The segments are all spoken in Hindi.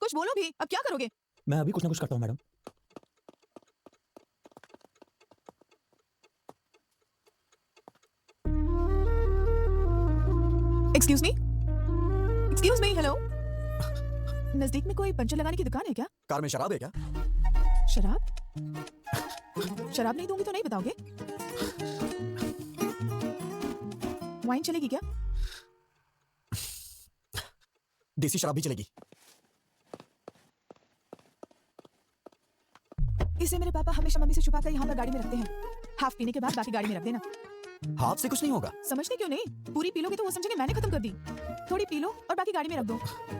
कुछ बोलो भी, अब क्या करोगे? मैं अभी कुछ ना कुछ करता हूँ madam. Excuse me, excuse me, hello. नजदीक में कोई पंचर लगाने की दुकान है क्या? कार में शराब है क्या? शराब? शराब नहीं दूंगी तो नहीं बताओगे? वाइन चलेगी क्या? देसी शराब भी चलेगी। इसे मेरे पापा हमेशा मम्मी से छुपाकर यहाँ पर गाड़ी में रखते हैं। हाफ पीने के बाद बाकी गाड़ी में रख देना। हाथ से कुछ नहीं होगा। समझते क्यों नहीं? पूरी पी लोगे तो वो समझेंगे मैंने खत्म कर दी। थोड़ी पी लो और बाकी गाड़ी में रख दो।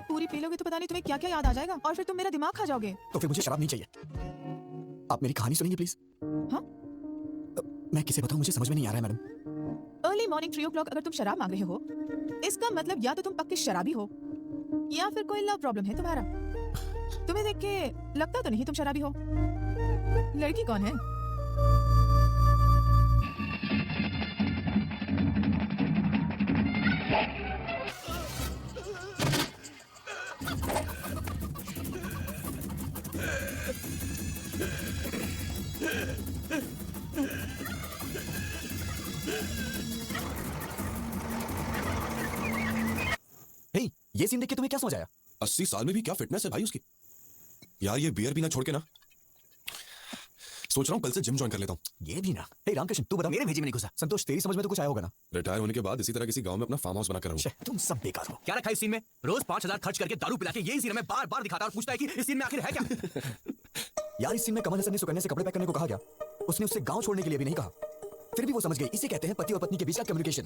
पूरी पी लोगे तो पता नहीं तुम्हें क्या क्या याद आ जाएगा और फिर तुम मेरा दिमाग खा जाओगे। तो फिर मुझे शराब नहीं चाहिए। आप मेरी कहानी सुनेंगे प्लीज? हाँ? मैं किसे बताऊं, मुझे समझ में नहीं आ रहा है मैडम। अर्ली मॉर्निंग 3 o'clock अगर तुम शराब मांग रहे हो, इसका मतलब या तो तुम पक्के शराबी हो या फिर कोई लव प्रॉब्लम है तुम्हारा। तुम्हें देख के लगता तो नहीं तुम शराबी हो। लड़की कौन है? हे, ये सीन देख के तुम्हें क्या समझ आया? 80 साल में भी क्या फिटनेस है भाई उसकी। यार ये बियर पीना छोड़ के ना सोच रहा हूँ कल से जिम ज्वाइन कर लेता हूँ। ये भी ना। हे रामकृष्ण, तू बता, मेरे भेजे में नहीं घुसा। संतोष, तेरी समझ में तो कुछ आया होगा ना? रिटायर होने के बाद इसी तरह किसी गांव में अपना फार्म हाउस बनाकर रहूं। तुम सब बेकार हो। क्या रखा है इस सीन में? रोज 5,000 खर्च करके दारू पिला के यही सीन में बार बार दिखाता है और पूछता है कि इस सीन में आखिर है क्या? यार इस सीन में कमल हसन ने सुकन्या से कपड़े पैक करने को कहा गया। उसने उससे गांव छोड़ने के लिए भी नहीं कहा, फिर भी वो समझ गई। इसे कहते हैं पति और पत्नी के बीच का कम्युनिकेशन।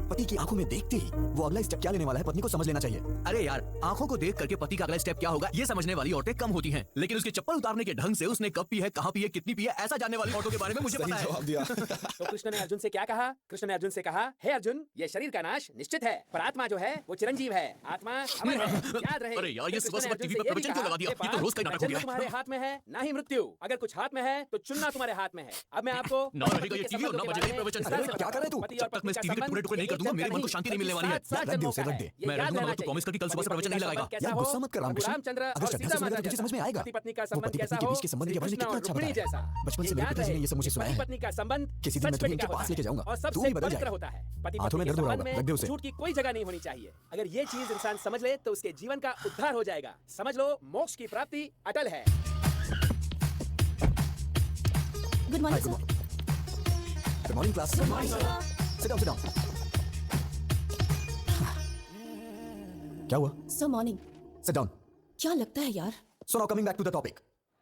पति की आंखों में देखते ही वो अगला स्टेप क्या लेने वाला है पत्नी को समझ लेना चाहिए। अरे यार, आंखों को देख करके पति का अगला स्टेप क्या होगा ये समझने वाली औरतें कम होती हैं, लेकिन उसके चप्पल उतारने के ढंग से उसने कब पी है, कहां पी है, कितनी पी है, ऐसा जानने वाली औरतों के बारे में मुझे पता है। जवाब दिया। तो कृष्ण ने अर्जुन से क्या कहा? कृष्ण ने अर्जुन से कहा, हे अर्जुन, ये शरीर का नाश निश्चित है, पर आत्मा जो है वो चिरंजीव है। आत्मा अमर है, याद रहे। अरे यार, ये कृष्ण ने सुबह अर्जुन टीवी से पर ये भी प्रवचन क्यों कहा, लगा दिया? हे ये तो रोज का नाटक हो जन्म गया। तुम्हारे हाथ में है, ना ही मृत्यु। अगर कुछ हाथ में है तो चुनना तुम्हारे हाथ में है। अब मैं आपको ना रहेगा ये टीवी और ना बजेगा ये प्रवचन। अरे क्या कर रहे तू? जब तक मैं इस टीवी के टुकड़े नहीं कर दूंगा मेरे मन को शांति नहीं मिलने वाली है। रख दे उसे, रख दे। मैं रख दूंगा, तो प्रॉमिस करके कल सुबह से प्रवचन नहीं लगाएगा। यार गुस्सा मत कर रामकृष्ण। रामचंद्र अगर और श्रद्धा सीता से सुनेगा माता तो तुझे समझ में आएगा। पति पत्नी का वो संबंध पति कैसा पत्नी के हो, बीच के संबंध के बारे में कितना अच्छा रुक्मिणी बताया जैसा। है। बचपन से मेरे याद पिताजी ने रहे, ये सब मुझे सुनाया पति है। पत्नी का संबंध किसी दिन मैं सच तुम्हें पे उनके टिका पास होता लेके है जाऊंगा। और तू सबसे भी बदल पवित्र जाएगा। होता है। पति हाथों पत्नी में के दर्द हो रहा संबंध होगा, रख दे में उसे। झूठ की कोई जगह नहीं होनी चाहिए। अगर ये चीज इंसान समझ ले तो उसके जीवन का उद्धार हो जाएगा। समझ लो, मोक्ष की प्राप्ति अटल है। Good morning sir. Good morning class. Sit down, sit down. क्या हुआ? Sir morning. Sit down. क्या लगता है यार? So now coming back to the topic,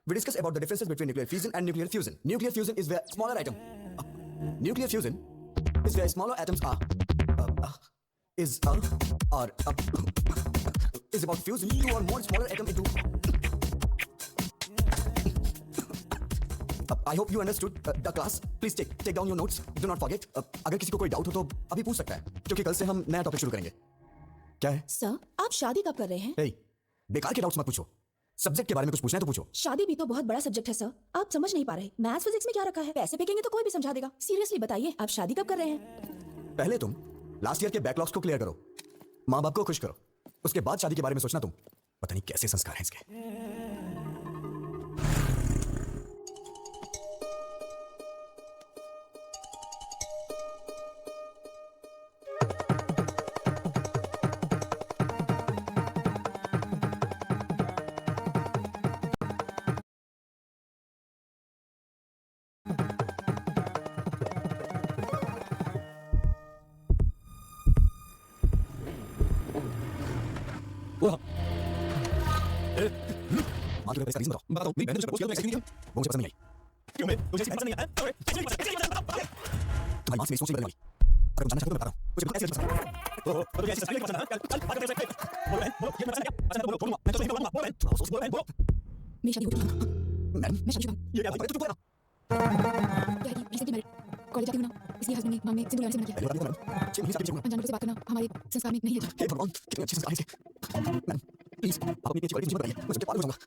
we discuss about the differences between nuclear fission and nuclear fusion. Nuclear fusion is where smaller atom. Nuclear fusion is where smaller atoms are is about fusing two or more smaller atom into. I hope you understood the class. Please take down your notes. Do not forget. अगर किसी को कोई डाउट हो तो अभी पूछ सकता है, क्योंकि कल से हम नया टॉपिक शुरू करेंगे। क्या है? सर आप शादी कब कर रहे हैं? Hey, बेकार के डाउट्स मत पूछो। सब्जेक्ट के बारे में कुछ पूछना है तो पूछो। शादी भी तो बहुत बड़ा सब्जेक्ट है सर, आप समझ नहीं पा रहे। मैथ्स फिजिक्स में क्या रखा है? पैसे फेंकेंगे तो कोई भी समझा देगा। सीरियसली बताइए, आप शादी कब कर रहे हैं? पहले तुम लास्ट ईयर के बैकलॉग्स को क्लियर करो, माँ बाप को खुश करो, उसके बाद शादी के बारे में सोचना। तुम पता नहीं कैसे संस्कार हैं इसके। माँ तुम्हें इसका रीजन बताओ। मेरी बहन ने मुझे प्रपोज किया, मैं एक्सेप्ट नहीं किया। वो मुझे पसंद नहीं आई। क्यों? मुझे ऐसी बहन पसंद नहीं है। तुम्हारी माँ से मेरी सोच नहीं बदलने वाली। अगर तुम जानना चाहते हो तो मैं बता रहा हूँ, मुझे बिल्कुल ऐसी लड़की पसंद है। तो तुझे ऐसी लड़की पसंद है? चल बात करते हैं। बोलो बहन, बोलो, ये मैं पसंद है क्या? पसंद है तो बोलो, बोलूंगा। मैं तो नहीं बोलूंगा। बोलो बहन, थोड़ा सोच, बोलो बहन, बोलो। मेरी शादी हो चुकी है। मैडम, मैं शादीशुदा हूँ। ये क्या बात है? तू चुप रह ना। क्या है कि रिसेंटली मैरिड, कॉलेज जाती हूँ ना, इसलिए हस्बैंड ने मांग में सिंदूर लगाने से मना किया। पहले बात ये करो मैडम। छह महीने से आपके अनजान लोगों से बात करना हमारे संस्कार में नहीं है। हे भगवान, कितने अच्छे संस्कार हैं इसके। मैडम, प्लीज आप अपनी अच्छी क्वालिटी मुझे बताइए, मैं सबके पागल हो जाऊंगा।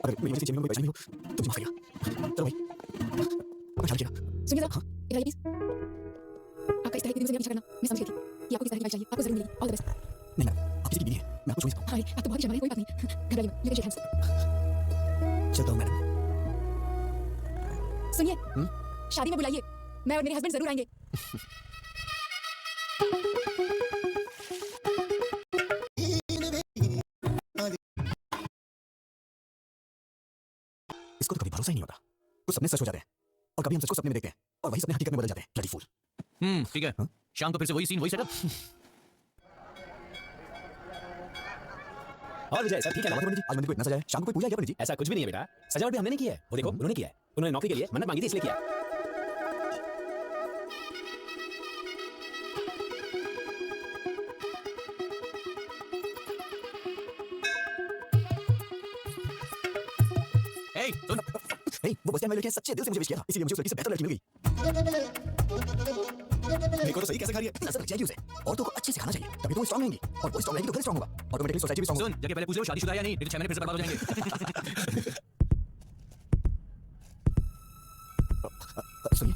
अगर मेरी वजह से में कोई परेशानी हो तो मुझे माफ करिएगा। चलो भाई, अपना ख्याल रखिएगा। सुनिए सर, इधर आइए प्लीज। आपका इस तरह की मुझसे पीछा करना मैं समझ गई थी कि आपको किस तरह की वाइफ चाहिए। आपको जरूर मिलेगी। All the best. नहीं मैडम, आप किसी की बीवी है, मैं आपको छू नहीं सकता। अरे आप तो बहुत ही शर्माए, कोई बात नहीं, घबराइए मत, लेकिन शेक हैंड्स। चलता हूँ मैडम। सुनिए, शादी में बुलाइए, मैं और मेरे हस्बैंड जरूर आएंगे। इसको तो कभी भरोसा ही नहीं होता। कुछ सपने सच हो जाते हैं और कभी हम सच को सपने में देखते हैं और वही सपने हकीकत में बदल जाते हैं। Bloody fool. ठीक है। शाम को फिर से वही सीन, वही सेटअप। और विजय सर ठीक है ना? आज मंदिर को इतना सजाया, शाम को कोई पूजा क्या पंडित जी? ऐसा कुछ भी नहीं है बेटा, सजावट भी हमने नहीं की है, वो देखो उन्होंने किया है। उन्होंने नौकरी के लिए मन्नत मांगी थी इसलिए किया। ए, सुन। नहीं, वो बस स्टैंड में लड़की है, सच्चे दिल से मुझे विश किया था, इसीलिए मुझे उस लड़की से बेहतर लड़की मिल गई। देखो तो सही कैसे खा रही है। नजर लग जाएगी उसे। औरतों को अच्छे से खाना चाहिए, तभी तो वो स्ट्रांग रहेंगी, और वो स्ट्रांग रहेगी तो घर स्ट्रांग होगा, ऑटोमेटिकली सोसाइटी भी स्ट्रांग होगी। सुन, जगह पहले पूछ लो शादीशुदा है या नहीं, नहीं तो 6 महीने फिर से बर्बाद हो जाएंगे। सुनिए,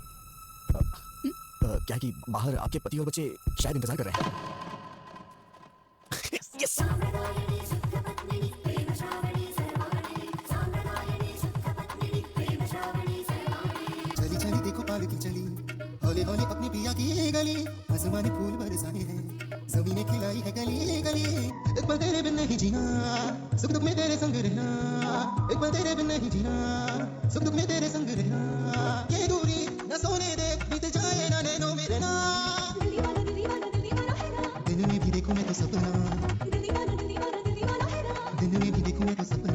क्या है कि बाहर आपके पति और बच्चे शायद इंतजार कर रहे हैं। यस। चली चली देखो पालकी चली, हौले हौले अपनी पिया की गली, आसमानी फूल बरसाए हैं, ज़मीनें खिलाई है गली गली। एक पल तेरे बिन नहीं जीना, सुख दुख में तेरे संग रहना, एक पल तेरे बिन नहीं जीना, सुख दुख में तेरे संग रहना। ये दूरी न सोने दे, बीत जाए ना नैनों में रहना। दिन में भी देखूं मैं तो सपना, दिन में भी देखूं मैं तो सपना।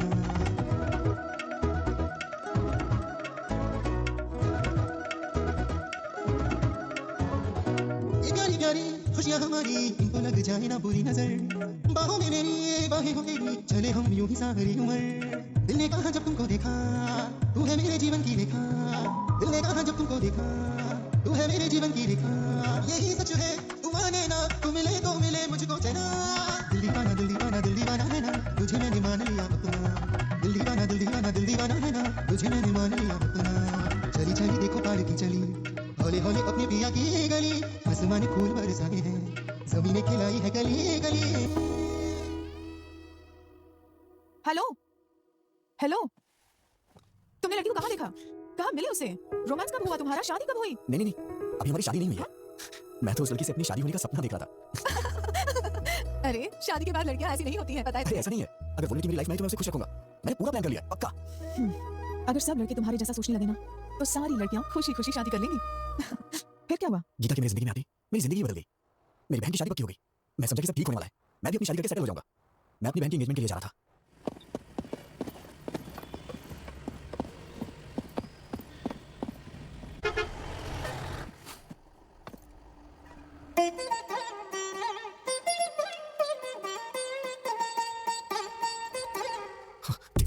खुशियाँ हमारी इनको लग जाए ना बुरी नजर, बाहों में मेरी बाहें हो तेरी, चले हम यूं ही सारी उम्र। दिल ने कहा जब तुमको देखा, तू है मेरे जीवन की रेखा, दिल ने कहा जब तुमको देखा, तू है मेरे जीवन की रेखा। यही सच है, तू माने ना, तू मिले तो मिले मुझको चैना। दिल दीवाना दिल दीवाना दिल दीवाना है ना, तुझे मैंने मान लिया अपना। दिल दीवाना दिल दीवाना दिल दीवाना है ना, तुझे मैंने मान लिया अपना। चली चली देखो पालकी चली, हौले हौले अपनी पिया की गली, आसमानी फूल बरसाए हैं, ज़मीनें खिलाई है गली गली। हेलो हेलो, तुमने लड़की को कहाँ देखा, कहाँ मिले उसे, रोमांस कब हुआ तुम्हारा, शादी कब हुई? नहीं नहीं नहीं, अभी हमारी शादी नहीं हुई है। मैं तो उस लड़की से अपनी शादी होने का सपना देख रहा था। अरे शादी के बाद लड़कियां ऐसी नहीं होती हैं, पता है अरे ऐसा नहीं है, अगर वो लड़की मेरी लाइफ में आई तो मैं उसे खुश रखूंगा। मैंने पूरा प्लान कर लिया, पक्का। अगर सब लड़के तुम्हारे जैसा सोचने लगे ना, तो सारी लड़कियां खुशी खुशी शादी कर लेंगी। फिर क्या हुआ? गीता की मेरी जिंदगी में आती, मेरी जिंदगी बदल गई। मेरी बहन की शादी पक्की हो गई, मैं समझा कि सब ठीक होने वाला है, मैं भी अपनी शादी करके सेटल हो जाऊंगा। मैं अपनी बहन की एंगेजमेंट के लिए जा रहा था।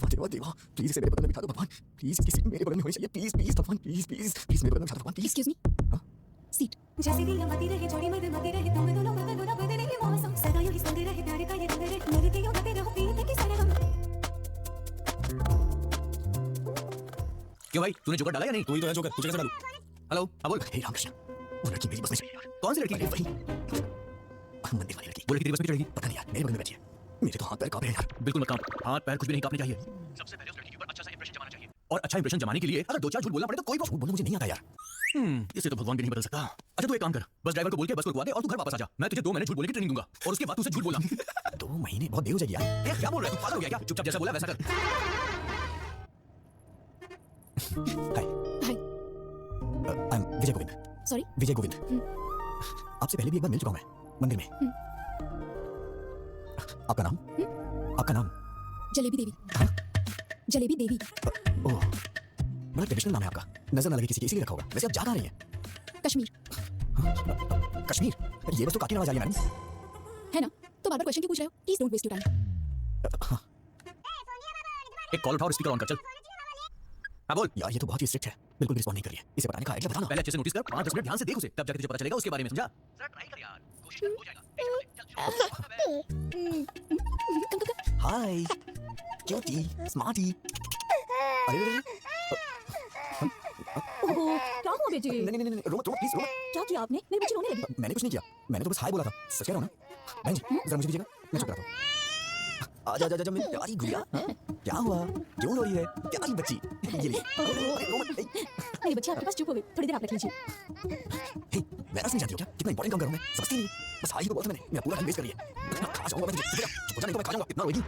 देवा देवा प्लीज इसे मेरे बगल में बिठा दो भगवान, प्लीज किसी मेरे बगल में होनी चाहिए, प्लीज प्लीज भगवान, प्लीज प्लीज प्लीज मेरे बगल में बिठा दो भगवान, प्लीज। Excuse me, seat. जैसे दिल मती रहे जोड़ी मत मती रहे, तुम दोनों बदलो ना बदले ही मौसम, सदा यूं ही संग रहे प्यार का ये रंग रहे, मेरे के योग तेरे हो पीते की सारे हम। क्यों भाई, तूने जोकर डाला या नहीं? तू ही तो है जोकर, तुझे कैसे डालूं? हेलो, हाँ बोल। हे रामकृष्ण, वो लड़की मेरी बस में चली यार। कौन सी लड़की? अरे वही मंदिर वाली लड़की। वो लड़की तेरी बस में चढ़ेगी? पता नहीं यार, मेरे बगल में बैठी है, मेरे तो हाथ पैर कांप रहे हैं यार। बिल्कुल मत कांप, हाथ पैर कुछ भी नहीं कांपने चाहिए। सबसे पहले उस लड़की के ऊपर अच्छा सा इंप्रेशन जमाना चाहिए, और अच्छा इंप्रेशन जमाने के लिए अगर 2-4 झूठ बोलना पड़े तो कोई झूठ बोलना मुझे नहीं आता यार। इसे तो भगवान भी नहीं बदल सकता। अच्छा तू एक काम कर, बस ड्राइवर को बोल के बस को रुकवा दे और तू घर वापस आ जा। मैं तुझे 2 महीने झूठ बोलने की ट्रेनिंग दूंगा, और उसके बाद तू उसे झूठ बोलना। 2 महीने बहुत देर हो जाएगी यार। ए, क्या बोल रहा है तू, पागल हो गया क्या? चुपचाप जैसा बोला वैसा कर। Hi hi, I am Vijay Govind. Sorry, Vijay Govind. आपसे पहले भी एक बार मिल चुका हूं मैं मंदिर में। आपका नाम? आपका नाम? जलेबी देवी। जलेबी देवी। ओह, बड़ा ट्रेडिशनल नाम है आपका, नजर ना लगे किसी की इसीलिए रखा होगा। वैसे आप जा कहाँ रही हैं? कश्मीर। कश्मीर? ये बस तो काटने वाला जा रही है मैडम। है ना, तो बार बार क्वेश्चन क्यों पूछ रहे हो? Please don't waste your time. एक कॉल उठा और स्पीकर ऑन कर, चल। हाँ बोल। यार ये तो बहुत ही स्ट्रिक्ट है, बिल्कुल भी रिस्पॉन्ड नहीं कर रही है। इसे बताने का आइडिया बता ना। पहले अच्छे से नोटिस कर, 5-10 मिनट ध्यान से देख उसे, तब जाके तुझे पता चलेगा उसके बारे में, समझा? सर ट्राई कर यार, कोशिश कर, हो जाएगा। हाय क्यूटी स्मार्टी। अरे ओहो, क्या हुआ बेटे? नहीं नहीं नहीं, रोमा प्लीज रोमा। क्या किया आपने? मेरी बच्ची रोने लगी। मैंने कुछ नहीं किया, मैंने तो बस हाय बोला था। सच कह रहा हूं ना। बहन जी जरा मुझे दीजिएगा मैं चुप रहा था। आजा आजा आजा मेरी प्यारी गुड़िया। हाँ? क्या हुआ? क्यों रो रही है? प्यारी बच्ची। ये लिए। अरे, रो मत। मेरी बच्ची आपके पास चुप हो गई, थोड़ी देर आप रख लीजिए। हे, मैं नहीं जानती हो क्या? कितना इंपॉर्टेंट काम कर रहा हूँ मैं? समझती नहीं। बस हाल ही को बोला था मैंने, मेरा पूरा टाइम वेस्ट कर लिया। इतना खा जाऊंगा मैं तुझे। चुप हो जा नहीं तो मैं खा जाऊंगा। कितना रोएगी?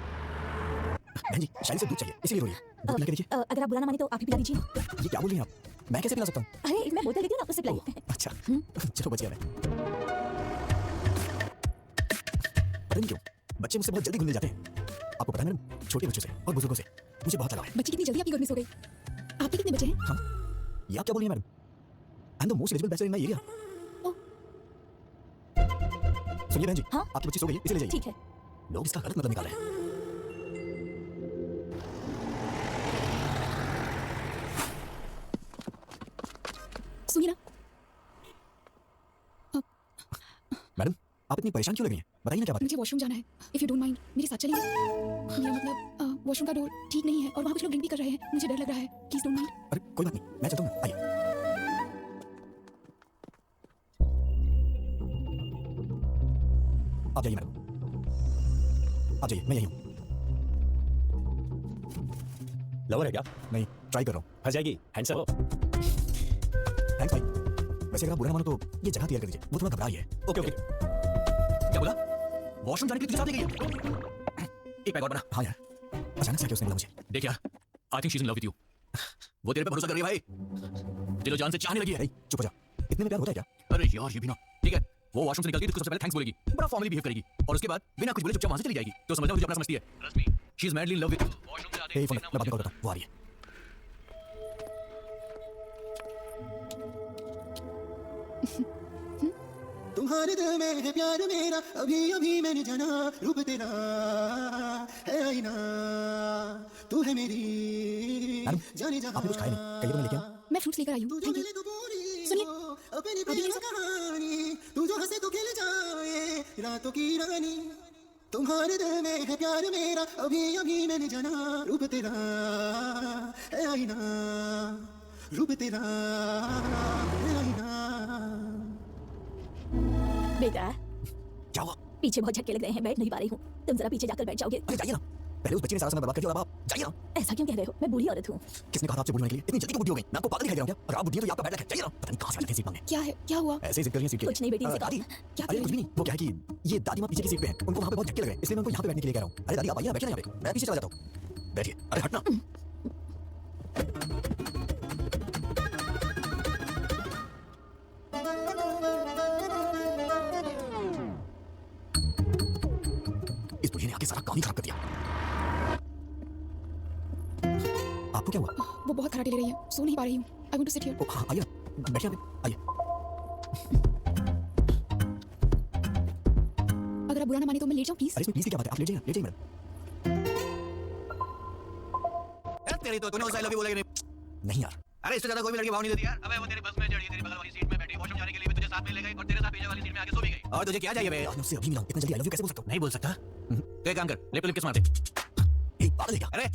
बहन जी, शायद से दूध चाहिए, इसीलिए रोई है। दूध पिला के देखिए। अगर आप बुरा ना माने तो आप ही पिला दीजिए। ये क्या बोल रही हैं आप? मैं कैसे पिला सकता हूँ? अरे मैं बोतल देती हूँ ना, उससे पिलाइए। अच्छा, चलो बच गया मैं। पता नहीं क्यों बच्चे मुझसे बहुत जल्दी घुल जाते हैं। आपको पता है मैडम, छोटे बच्चों से और बुजुर्गों से मुझे बहुत लगाव है। बच्ची कितनी जल्दी आपकी गर्मी सो गई। आपके कितने बच्चे हैं? हाँ, ये आप क्या बोल रही हैं madam? I am the most eligible bachelor in my area. सुनिए बहन जी, हाँ? आपकी बच्ची सो गई, इसे ले जाइए। ठीक है। लोग इसका गलत मतलब निकाल रहे हैं। सुनिए ना, मैडम, आप इतनी परेशान क्यों लग रही हैं? बताइए ना क्या बात है? मुझे वॉशरूम जाना है। इफ यू डोंट माइंड मेरे साथ चलेंगे? मेरा मतलब वॉशरूम का डोर ठीक नहीं है और वहाँ कुछ लोग ड्रिंक भी कर रहे हैं, मुझे डर लग रहा है। Please don't mind. अरे कोई बात नहीं, मैं चलता हूँ ना, आइए। आप जाइए मैडम, आप जाइए, मैं यही हूँ। लवर है क्या? नहीं, ट्राई कर रहा हूँ। फंस जाएगी हैंडसम। थैंक्स भाई। वैसे अगर आप बुरा ना मानो तो ये जगह क्लियर कर दीजिए, वो थोड़ा घबरा है। Okay okay. क्या बोला? वॉशरूम जाने के लिए तुझे साथ ले गई है? एक पैक और बना। हाँ यार, अचानक से क्या उसने बोला मुझे? देख यार, I think she is in love with you. वो तेरे पे भरोसा कर रही है भाई, दिलो जान से चाहने लगी है। नहीं, चुप हो जा। इतने में प्यार होता है क्या? अरे यार ये भी ना, ठीक है, वो वॉशरूम से निकलती है तो सबसे पहले थैंक्स बोलेगी, बड़ा फॉर्मली बिहेव करेगी और उसके बाद बिना कुछ बोले चुपचाप वहां से चली जाएगी। तो समझना मुझे अपना समझती है। Trust me, she is madly in love with. Washroom से आते हे फोन, मैं बाद में कॉल करता हूँ, वो आ रही है। तुम्हारे दिल में है प्यार मेरा, अभी अभी मैंने जाना, रूप तेरा है आईना, तू है मेरी जाने जहां। आपने कुछ खाया नहीं, कहिए तो मैं लेके आऊँ। मैं फ्रूट्स लेकर आई हूँ। Thank you. सुनिए, अपनी प्रेम कहानी, तू जो हंसे तो खिल जाए रातों की रानी। तुम्हारे दिल में है प्यार मेरा, अभी अभी मैंने जाना, रूप तेरा है आईना, रूप तेरा है आईना। बेटा, क्या हुआ? पीछे बहुत झटके लग रहे हैं, बैठ नहीं पा रही हूँ। तुम जरा पीछे जाकर बैठ जाओगे? अरे जाइए ना, पहले उस बच्ची ने सारा समय बर्बाद कर दिया और अब आप जाइए ना। ऐसा क्यों कह रहे हो? मैं बुरी औरत हूँ। किसने कहा आपसे बुरी होने के लिए? इतनी जल्दी क्यों बुद्धि हो गई? मैं आपको पागल दिखाई दे रहा हूँ क्या? अगर आप बुद्धि है तो ये आपका बैड लक है। जाइए ना, पता नहीं कहाँ से आ जाते हैं सीट मांगने। क्या है? क्या हुआ? ऐसे ही जिद कर रही हैं सीट के लिए। कुछ नहीं बेटी, इसे दादी, क्या अरे किया? कुछ भी नहीं। वो क्या है कि ये दादी माँ पीछे की सीट पे हैं, उनको वहाँ पे बहुत झटके लग रहे हैं, इसलिए मैं उनको यहाँ पे बैठने के लिए कह रहा हूँ। अरे दादी आप आइए ना, बैठिए ना यहाँ पे, मैं पीछे चला जाता हूँ। बैठिए। अरे हटना। इस बुढ़िया ने आके सारा काम ही खराब कर दिया। आपको क्या हुआ? वो बहुत खराटे ले रही है, सो नहीं पा रही हूँ। I want to sit here. Oh, हाँ आइए ना, बैठिए यहाँ पे, आइए। अगर आप बुरा ना माने तो मैं लेट जाऊँ प्लीज। अरे इसमें प्लीज की क्या बात है? आप लेट जाइए मैडम। यार तेरी तो तूने उसे आई लव यू बोला कि नहीं? नहीं यार, अरे इससे ज्यादा कोई भी लड़की भाव नहीं देती यार। अबे वो तेरी बस में चढ़ी, तेरी बगल वाली सीट में बैठी, वॉशरूम जाने के लिए भी तुझे साथ में ले गई और तेरे साथ पीछे वाली सीट में आके सो भी गई। और तुझे क्या चाहिए बे? यार मैं उससे अभी मिला हूँ, इतना जल्दी आई लव यू कैसे बोल सकता हूँ? नहीं बोल सकता? तो एक काम कर, लिप टू लिप किस मारते। ए, पागल है क्या? अरे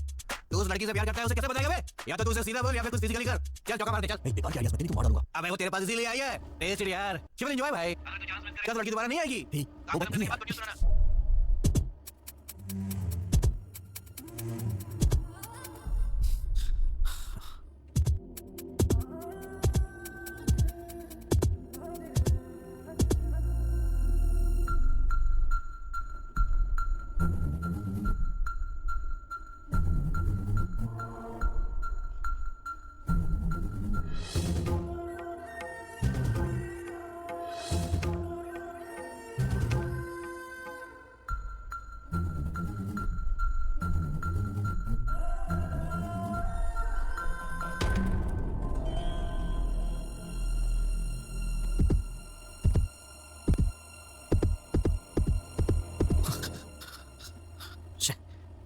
तू उस लड़की से प्यार करता है, उसे कैसे बताएगा बे? या तो तू उसे सीधा बोल या फिर कुछ फिजिकली कर। चल चौका मार दे चल। नहीं, बेकार की आइडियाज मत देनी, तो मार दूंगा। अबे वो तेरे पास इसीलिए आई है, टेस्ट यार। शिव एंजॉय भाई। अगर तू चांस मिस करेगा तो लड़की दोबारा नहीं आएगी। ठीक, वो बात नहीं है। बात क्यों सुनाना?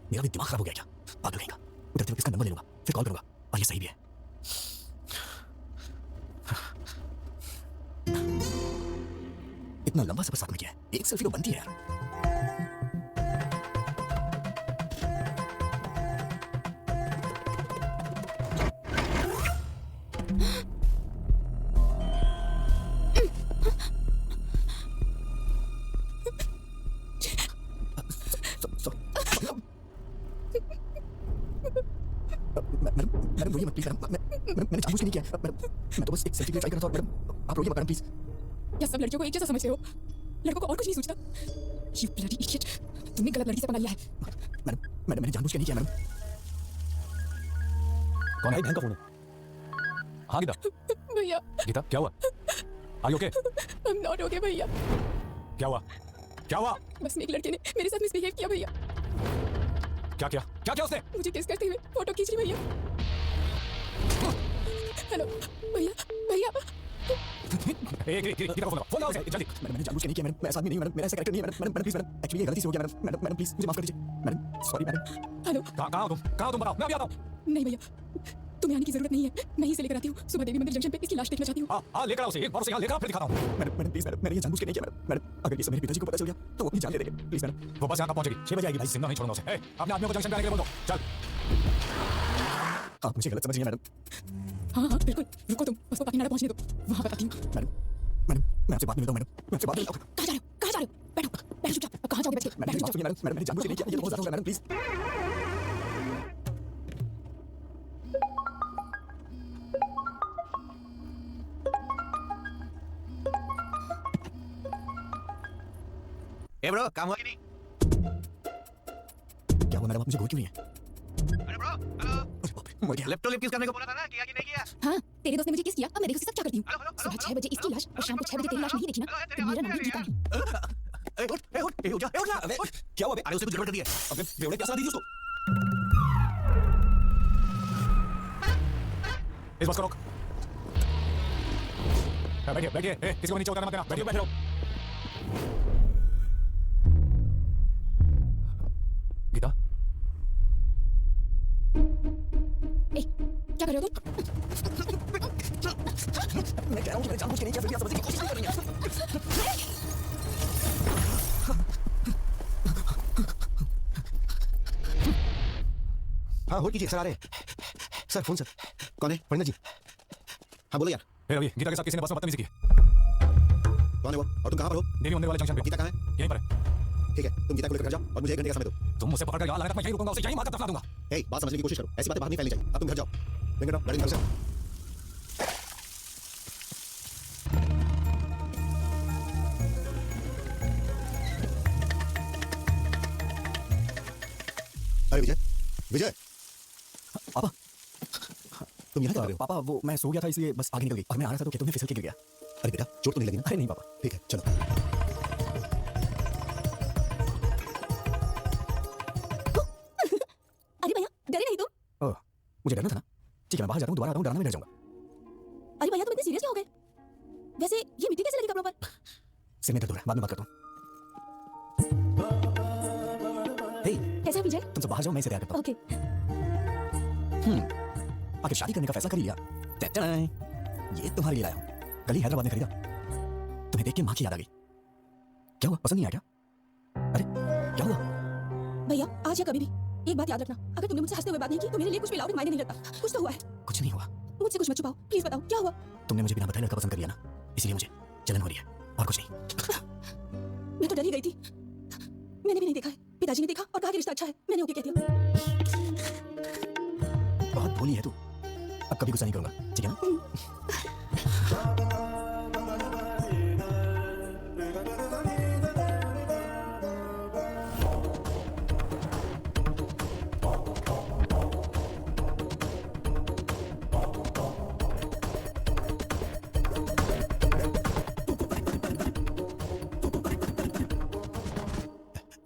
मेरा भी दिमाग खराब हो गया क्या? पागल कहेगा। उधर इसका नंबर ले लूंगा, फिर कॉल करूंगा। और ये सही भी है। इतना लंबा सफर साथ में किया है, एक सेल्फी तो बनती है यार। मैडम मैडम रोइए मत प्लीज मैडम मैंने जानबूझ के नहीं किया मैडम मैं तो बस एक सेल्फी के लिए ट्राई कर रहा था मैडम आप रोइए मत मैडम प्लीज क्या सब लड़कियों को एक जैसा समझते हो? लड़कों को और कुछ नहीं सोचता? You bloody idiot! तुमने गलत लड़की से पना लिया है। मैडम मैडम मैंने जानबूझ के नहीं किया मैडम कौन है? बहन का फोन है। हाँ गीता। भैया गीता क्या हुआ? Are you okay? I'm not okay भैया। क्या हुआ? क्या हुआ? बस एक लड़के ने मेरे साथ मिसबिहेव किया भैया। क्या किया? क्या किया उसने? मुझे किस करते हुए फोटो खींच रही भैया। हेलो भैया भैया गीता का फोन उसे जल्दी। मैडम मैंने जानबूझ के नहीं किया मैडम मैं ऐसा आदमी नहीं हूं मैडम मेरा ऐसा कैरेक्टर नहीं है madam madam please madam actually ये गलती से हो गया मैडम मैडम मैडम प्लीज मुझे माफ कर दीजिए मैडम सॉरी मैडम हेलो कहाँ हो तुम? कहाँ हो तुम? बताओ मैं अभी आता हूँ। नहीं भैया तुम्हें आने की जरूरत नहीं है। मैं ही से लेकर आती हूँ। सुबह देवी मंदिर जंक्शन पे इसकी लाश देखना चाहती हूँ। हाँ लेकर आओ उसे एक बार उसे यहाँ लेकर आओ फिर दिखाता हूँ। मैडम मैडम प्लीज मैडम मैंने ये जानबूझ के नहीं किया मैडम मैडम अगर ये सब मेरे पिताजी को पता चल गया तो वो अपनी जान ले लेंगे प्लीज मैडम वो बस यहाँ कब पहुंचेगी? 6 बजे आएगी भाई। जिंदा नहीं छोड़ूंगा उसे। ए, अपने आदमियों को जंक्शन पे आने के लिए बोल दो। चल। आप मुझे गलत समझिए मैडम हाँ हाँ बिल्कुल रुको तुम उसको काकीनाडा पहुंचने दो वहाँ बताती हूँ। मैडम मैडम मैं आपसे बात नहीं करता हूँ मैडम मैं आपसे बात नहीं करता हूँ कहाँ जा रहे हो? कहाँ जा रहे हो? बैठो बैठो चुपचाप। अब कहाँ जाओगे बच्चे? मैडम बैठो माफ चुपचाप। करिए मैडम मैंने जानबूझ के नहीं किया ये बहुत ज्यादा हो गया मैडम प्लीज ए ब्रो काम हुआ कि नहीं? क्या हुआ मैडम आप मुझे गोद क्यों नहीं है अरे ब्रो हेलो अरे बाप रे मर गया लिप टू लिप किस करने को बोला था ना, किया कि नहीं किया? हाँ तेरे दोस्त ने मुझे किस किया अब मैं देखो उसके साथ क्या करती हूँ। हेलो, हेलो, सुबह 6 बजे इसकी लाश और शाम को 6 बजे तेरी लाश नहीं देखी ना हेलो, तो मेरा नाम भी गीता नहीं। ए उठ जा अबे क्या हुआ बे अरे उसने कुछ गड़बड़ कर दी है। अबे बेवड़े क्या सलाह दीजिए उसको इस बस को रोक। बैठिए बैठिए। ए, किसी को नीचे उतारना मत देना। बैठिए बैठे रहो। गीता ए क्या कर रहे हो तुम? मैं कह रहा हूँ कि मैंने जानबूझ के नहीं किया फिर भी आप समझने की कोशिश नहीं कर रही हैं हाँ होल्ड कीजिए सर आ रहे हैं सर फोन सर कौन है फड़ना जी हाँ बोलो यार ए रवि, गीता के साथ किसी ने बस में बदतमीजी की है। कौन है वो और तुम कहाँ पर हो देवी मंदिर वाले जंक्शन पे। गीता कहाँ है यहीं पर है। ठीक है तुम गीता को लेकर घर जाओ और मुझे 1 घंटे का समय दो तुम मुझसे पकड़ कर यहाँ लाने तक मैं यहीं रुकूंगा, उसे यहीं मारकर दफना दूंगा। हे बात समझने की कोशिश करो ऐसी बातें बाहर नहीं फैलनी चाहिए अब तुम घर जाओ वेंकट गाड़ी निकाल सर अरे विजय विजय पापा तुम यहाँ क्या कर रहे हो पापा वो मैं सो गया था इसलिए बस आगे निकल गई और मैं आ रहा था तो खेतों में फिसल के गिर गया अरे बेटा चोट तो नहीं लगी ना अरे नहीं पापा ठीक है चलो अरे भैया डरे नहीं तुम? ओह मुझे डरना था ना ठीक है मैं बाहर जाता हूँ दोबारा आता हूँ डरना मैं डर जाऊंगा अरे भैया तुम इतने सीरियस हो गए? वैसे ये मिट्टी कैसे लगी कपड़ों पर? सिर में दर्द हो रहा है बाद में बात करता हूँ हे कैसे हो विजय? तुम सब बाहर जाओ मैं इसे तैयार करता ओके हूँ आखिर शादी करने का फैसला कर लिया टैटन, ये तुम्हारे लिए लाया हूँ कल ही हैदराबाद में खरीदा तुम्हें देख के माँ की याद आ गई क्या हुआ पसंद नहीं आया क्या अरे क्या हुआ भैया आज या कभी भी एक बात याद रखना अगर तुमने मुझसे हंसते हुए बात नहीं की तो मेरे लिए कुछ भी लाओ मायने नहीं लगता कुछ तो हुआ है कुछ नहीं हुआ मुझसे कुछ मत छुपाओ प्लीज बताओ क्या हुआ तुमने मुझे बिना बताए लड़का पसंद कर लिया ना इसलिए मुझे जलन हो रही है और कुछ नहीं मैं तो डर ही गई थी मैंने भी नहीं देखा है पिताजी ने देखा और कहा कि रिश्ता अच्छा है मैंने ओके कह दिया बहुत भोली है तू अब कभी गुस्सा नहीं करूंगा ठीक है ना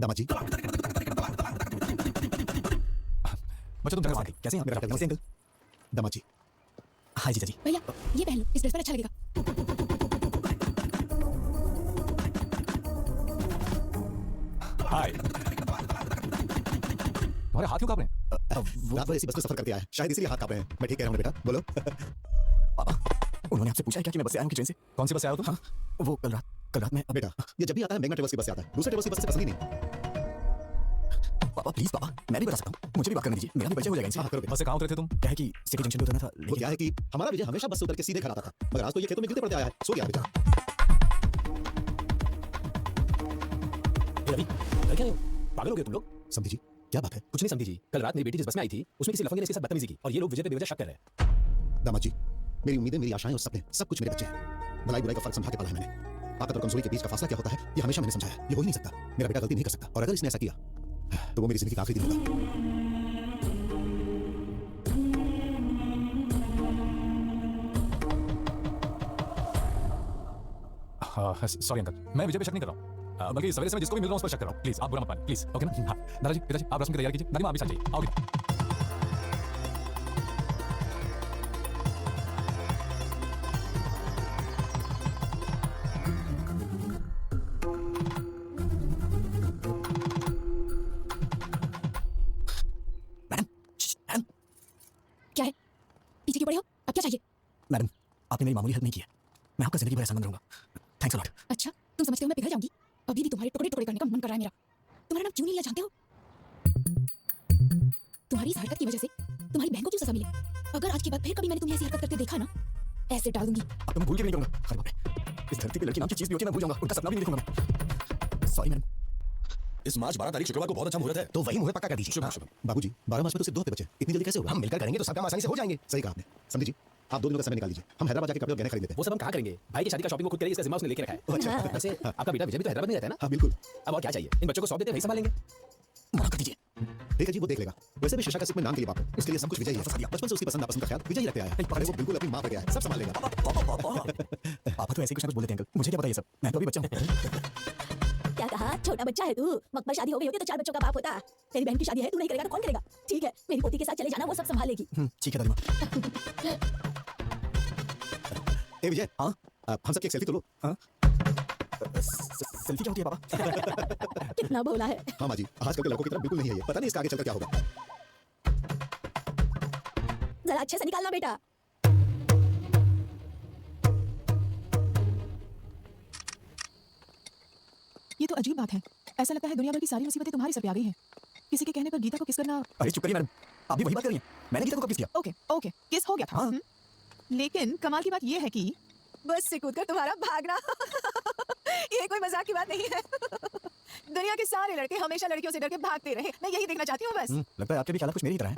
दामाद जी बच्चों तुम नमस्ते, कैसे हैं आप मेरा नमस्ते अंकल दामाद जी हाय जीजा जी भैया ये पहन लो इस ड्रेस पर अच्छा लगेगा हाय तुम्हारे हाथ क्यों कांप रहे हैं? रात भर इसी बस में सफर करके आया शायद इसीलिए हाथ कांप रहे हैं मैं ठीक कह रहा हूँ बेटा बोलो पापा उन्होंने आपसे पूछा है क्या कि मैं बस से आया हूँ कि ट्रेन से कौन सी बस से आए हो तुम? हाँ वो कल रात में बेटा ये जब भी आता है मेघना ट्रेवल्स की बस से आता है दूसरे ट्रेवल्स की बस से पसंद ही नहीं पापा प्लीज पापा मैं भी बता सकता हूँ मुझे भी बात करने दीजिए मेरा भी परिचय हो जाएगा इनसे हाँ करो बेटा बस से कहाँ उतरे थे तुम? क्या है कि सिटी जंक्शन पे उतरना था वो लेकिन क्या है कि हमारा विजय हमेशा बस से उतर के सीधे घर आता था मगर आज तो ये खेतों में गिरते पड़ते आया है सो गया बेटा ए रवि घर क्या रहे हो पागल हो गए तुम लोग समझी जी क्या बात है? कुछ नहीं समझी जी, कल रात मेरी बेटी जिस बस में आई थी उसमें किसी लफंगे ने इसके साथ बदतमीजी की और ये लोग विजय पे बेवजह शक कर रहे हैं। दामाद जी, मेरी उम्मीदें, मेरी आशाएं और सपने सब कुछ मेरे बच्चे हैं। भलाई बुराई का फर्क समझा के पाला है मैंने। ताकत और कमजोरी के बीच का फासला क्या होता है ये हमेशा मैंने समझाया। ये हो ही नहीं सकता, मेरा बेटा गलती नहीं कर सकता, और अगर इसने ऐसा किया तो वो मेरी जिंदगी का आखिरी दिन होगा। सॉरी अंकल, मैं विजय पे शक नहीं कर रहा हूँ, बल्कि सवेरे से मैं जिसको भी मिल रहा हूँ उस पर शक कर रहा हूँ। प्लीज आप बुरा मत मानिए, प्लीज। ओके ना? हाँ दादाजी, पिताजी आप रस्म की तैयारी कीजिए। दादी माँ आप भी साथ जाइए, आओगे? क्या है? पीछे क्यों पड़े हो? अब क्या चाहिए? मैडम, आपने मेरी मामूली हेल्प नहीं की है, मैं आपका जिंदगी भर एहसान मंद रहूंगा। Thanks a lot. अच्छा, तुम समझते हो मैं पिघल जाऊंगी? अभी भी तुम्हारे टुकड़े टुकड़े करने का मन कर रहा है मेरा। तुम्हारा नाम क्यों नहीं लिया जानते हो? तुम्हारी इस हरकत की वजह से तुम्हारी बहन को क्यों सजा मिली? अगर आज के बाद फिर कभी मैंने तुम्हें ऐसी हरकत करते देखा ना, ऐसे डाल दूंगी। अब तो मैं भूल के भी नहीं करूंगा। अरे बाप रे, इस धरती पे लड़की नाम की चीज भी होती है, मैं भूल जाऊंगा, उनका सपना भी नहीं देखूंगा मैं। Sorry madam. इस मार्च 12 तारीख शुक्रवार को बहुत अच्छा मुहूर्त है, तो वही मुझे पक्का कर दीजिए। शुभ शुभ। बाबूजी, 12 मार्च में तो सिर्फ 2 हफ्ते बचे, इतनी जल्दी कैसे होगा? हम मिलकर करेंगे तो सब काम आसानी से हो जाएंगे। सही कहा आपने। समझी जी, आप 2 दिनों का समय निकाल लीजिए, हम हैदराबाद जाके कपड़े और गहने खरीद लेते हैं। वो सब हम कहाँ करेंगे? भाई की शादी का शॉपिंग वो खुद करिए, इसका जिम्मा उसने लेके रखा है। अच्छा। वैसे आपका बेटा विजय भी तो हैदराबाद में रहता है ना? हाँ बिल्कुल। अब और क्या चाहिए? इन बच्चों को सौंप देते हैं, वही संभालेंगे। मना कर दीजिए। ठीक है जी, वो देख लेगा। वैसे भी शिक्षा का सिर्फ मैं नाम के लिए बाप हूं, उसके लिए सब कुछ विजय ही है। बचपन से उसकी पसंद नापसंद का ख्याल विजय ही रखते आया है। अरे वो बिल्कुल अपनी मां पे गया है, सब संभाल लेगा। पापा तो ऐसे ही कुछ ना कुछ बोल देते हैं अंकल, मुझे क्या पता ये सब, मैं तो अभी बच्चा हूँ। क्या कहा? छोटा बच्चा है तू? मकबल शादी हो गई होती तो 4 बच्चों का बाप होता। तेरी बहन की शादी है, तू नहीं करेगा तो कौन करेगा? ठीक है, मेरी पोती के साथ चले जाना, वो सब संभालेगी। ठीक है दादी मां। ए विजय, हाँ हम सब की एक सेल्फी तो लो। हाँ सेल्फी क्या होती है पापा? कितना भोला है। हाँ माँ जी, आजकल के लड़कों की तरह बिल्कुल नहीं है ये। पता नहीं इसका आगे चलकर क्या होगा। जरा अच्छे से निकालना बेटा। ये तो अजीब बात है। ऐसा लगता है दुनिया भर की सारी मुसीबतें तुम्हारे सर पे आ गई हैं। किसी के कहने पर गीता को किस करना। अरे चुप करिए मैडम, आप भी वही बात कर रही हैं। मैंने गीता को कब किस किया? ओके ओके, किस हो गया था। हाँ। लेकिन कमाल की बात ये है कि बस से कूदकर तुम्हारा भागना ये कोई मजाक की बात नहीं है। दुनिया के सारे लड़के हमेशा लड़कियों से डर के भागते रहे। मैं यही देखना चाहती हूँ बस। लगता है आपके भी ख्याल कुछ मेरी ही तरह है।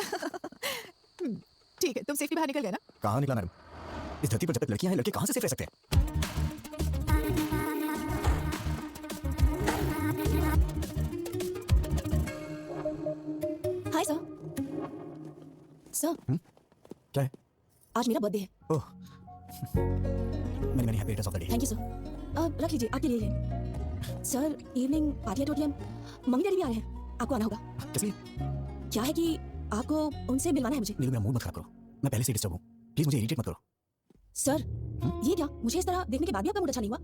ठीक है, तुम सेफ्टी बाहर निकल गए ना? कहाँ निकला मैडम? इस धरती पर जब तक लड़कियां हैं, लड़के कहाँ से सेफ रह सकते हैं? Hi sir. सर, क्या है? आज मेरा बर्थडे है। Oh many happy returns of the day. Thank you sir. रख लीजिए, आपके लिए है। Sir, evening party at OTM, mummy daddy भी आ रहे हैं, आपको आना होगा। किस लिए? क्या है कि आपको उनसे मिलवाना है मुझे। नीलू, मेरा मूड मत खराब करो, मैं पहले से डिस्टर्ब हूँ, प्लीज मुझे इरिटेट मत करो। सर, ये क्या? मुझे इस तरह देखने के बाद भी आपका मूड अच्छा नहीं हुआ?